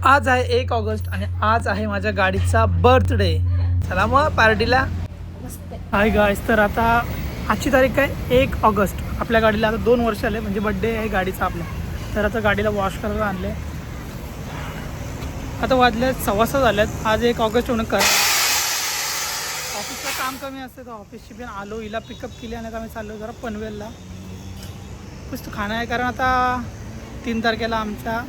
आज आहे 1 ऑगस्ट आणि आज आहे माझ्या गाडीचा बर्थडे. चला मग पार्टीला. हाय गाईस, तर आता आजची तारीख आहे 1 ऑगस्ट. आपल्या गाडीला आता 2 वर्ष आले, म्हणजे बड्डे आहे गाडीचा आपला. तर आता गाडीला वॉश करायला आणले. आता वाजले 6:15 झाल्यात. आज 1 ऑगस्ट होणं कर ऑफिसचं काम कमी असते, तर ऑफिसची पण आलो, हिला पिकअप केली आणि आता आम्ही चाललो जरा पनवेलला. मस्त खाणं आहे, कारण आता 3 तारखेला आमच्या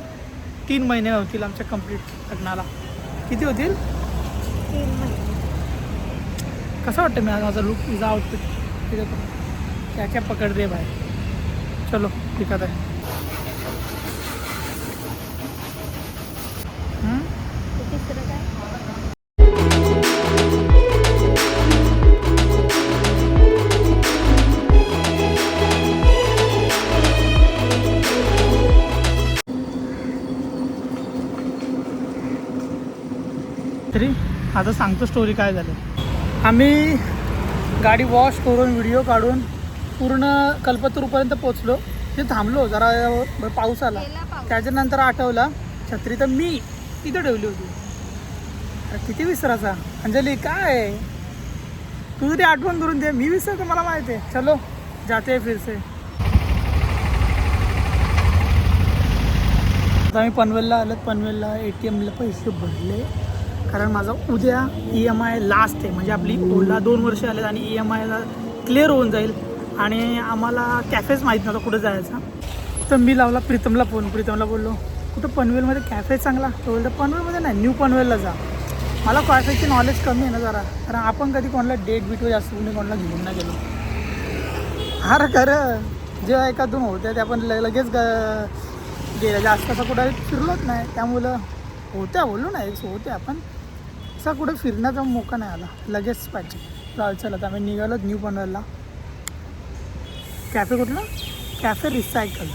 3 महिने होतील आमच्या कंप्लीट लग्नाला. किती होतील? 3 महिने. कसं वाटतं मी आज माझा लुक, तुझा आउटफिट तिथे क्या क्या पकड दे भाई. चलो दिखत आहे. तिसरं काय? तरी आता सांगतो स्टोरी काय झालं. आम्ही गाडी वॉश करून व्हिडिओ काढून पूर्ण कल्पतरूपर्यंत पोचलो. ते थांबलो जरा, पाऊस आला. त्याच्यानंतर आठवला छत्री तर मी इथं ठेवली होती. अरे किती विसरायचा अंजली, काय तू तरी आठवण करून दे. मी विसरतो, मला माहिती आहे. चलो जाते फिर से. आता आम्ही पनवेलला आलो. पनवेलला ATMला पैसे भरले, कारण माझा उद्या EMI लास्ट आहे. म्हणजे आपली ओला 2 वर्ष आले आणि EMIला क्लिअर होऊन जाईल. आणि आम्हाला कॅफेच माहीत नव्हता कुठं जायचा. तर मी लावला प्रीतमला फोन. प्रीतमला बोललो कुठं पनवेलमध्ये कॅफे चांगला. तो बोलतो पनवेलमध्ये नाही, न्यू पनवेलला जा. मला कॅफेची नॉलेज कमी आहे ना जरा, कारण आपण कधी कोणाला डेट बिटवर जास्त कोणी कोणाला घेऊन नाही गेलो. अरे खरं जेव्हा एखादून होत्या ते आपण लगेच गेलं. जास्त असं कुठं फिरलोच नाही, त्यामुळं होत्या बोललो ना एक होत्या, पण असा कुठे फिरण्याचा मोका नाही आला. लगेच पाहिजे चला तर आम्ही निघालो न्यू पनवेलला. कॅफे कुठला? Cafe recycle.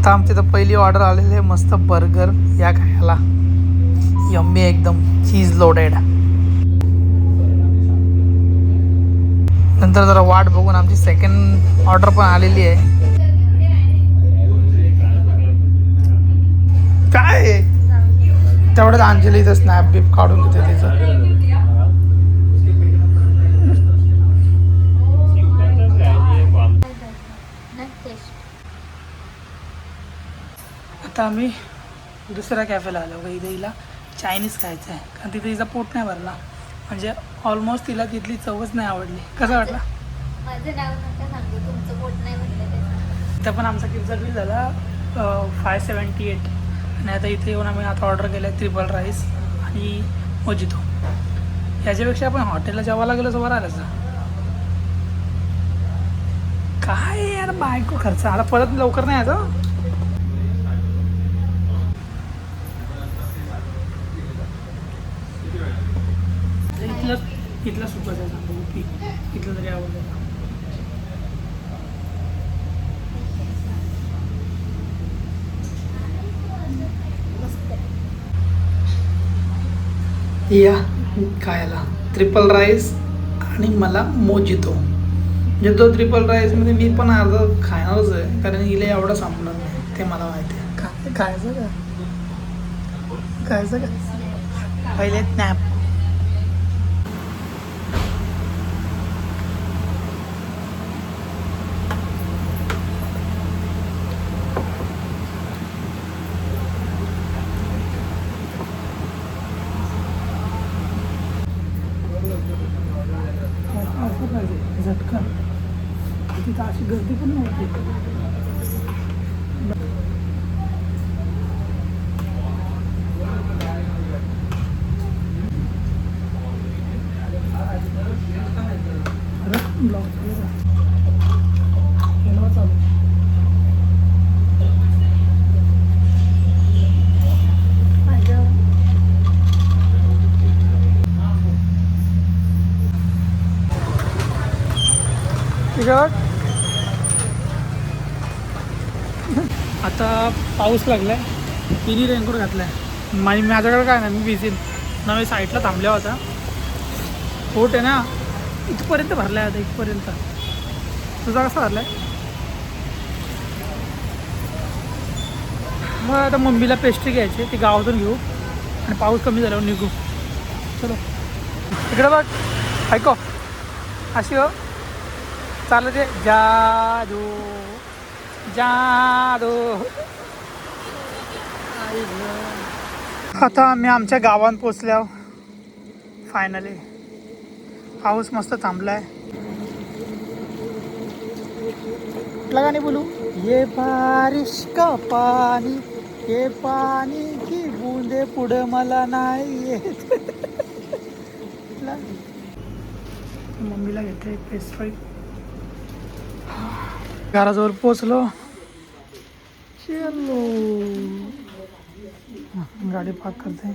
तर आमची तर पहिली ऑर्डर आलेली आहे, मस्त बर्गर या खायला. यम्मी एकदम चीज लोडेड. नंतर जरा वाट बघून आमची सेकंड ऑर्डर पण आलेली आहे. काय तेवढंच अंजली इथं स्नॅप बिप काढून घेते तिचं. आता आम्ही दुसऱ्या कॅफेला आलो. इथे हिला चायनीज खायचं आहे, कारण तिथे तिचा पोट नाही भरला. म्हणजे ऑलमोस्ट तिला तिथली चवच नाही आवडली. कसं वाटलं? माझं नाव नका सांगू, तुमचं पोट नाही भरलं. इथं पण आमचा किती बिल झाला 578. आणि आता इथे येऊन आम्ही आता ऑर्डर केलं आहे ट्रिपल राईस आणि मोजितो. याच्यापेक्षा आपण हॉटेलला जेवायला गेलो तर बरं आलं. काय यार बायको खर्च आता परत लवकर नाही यायचं. इथला सुपाचा सांगतो की इथलं तरी आवडलं. या खायला ट्रिपल राईस आणि मला मोजितो. म्हणजे तो ट्रिपल राईसमध्ये मी पण अर्धा खाणारच आहे, कारण हिला एवढं संपणार नाही ते मला माहिती आहे. खायचं का पहिले स्नॅप. झटका तिथं अशी गर्दी पण नव्हती. ब्लॉक चालू. आता पाऊस लागलाय तिन्ही रेनकोट घातला आहे. माझ्याकडे काय नाही, मी भिजेल. नव्या साईडला थांबल्या होता. पोट आहे ना इथपर्यंत भरला आहे आता, इथपर्यंत. तुझा कसा भरला आहे? मग आता मम्मीला पेस्ट्री घ्यायची, ती गावातून घेऊ आणि पाऊस कमी झाल्यावर निघू. चलो इकडे बघ, ऐको अशी हो चालत आहे. जादू जादू. आता आम्ही आमच्या गावात पोचल्यावर फायनली पाऊस मस्त थांबलाय. कुठला गाणे बोलू? ये बारिश का पाणी, ये पाणी की बूंदे पुढं मला नाही येत. मम्मीला घेते पेस्ट्री. घराजवळ पोचलो. चलो गाडी पार्क करते.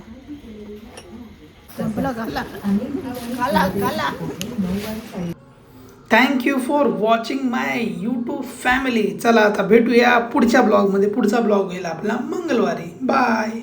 Thank you for watching my YouTube family. चला आता भेटूया पुढच्या ब्लॉगमध्ये. पुढचा ब्लॉग होईल आपला मंगळवारी. बाय.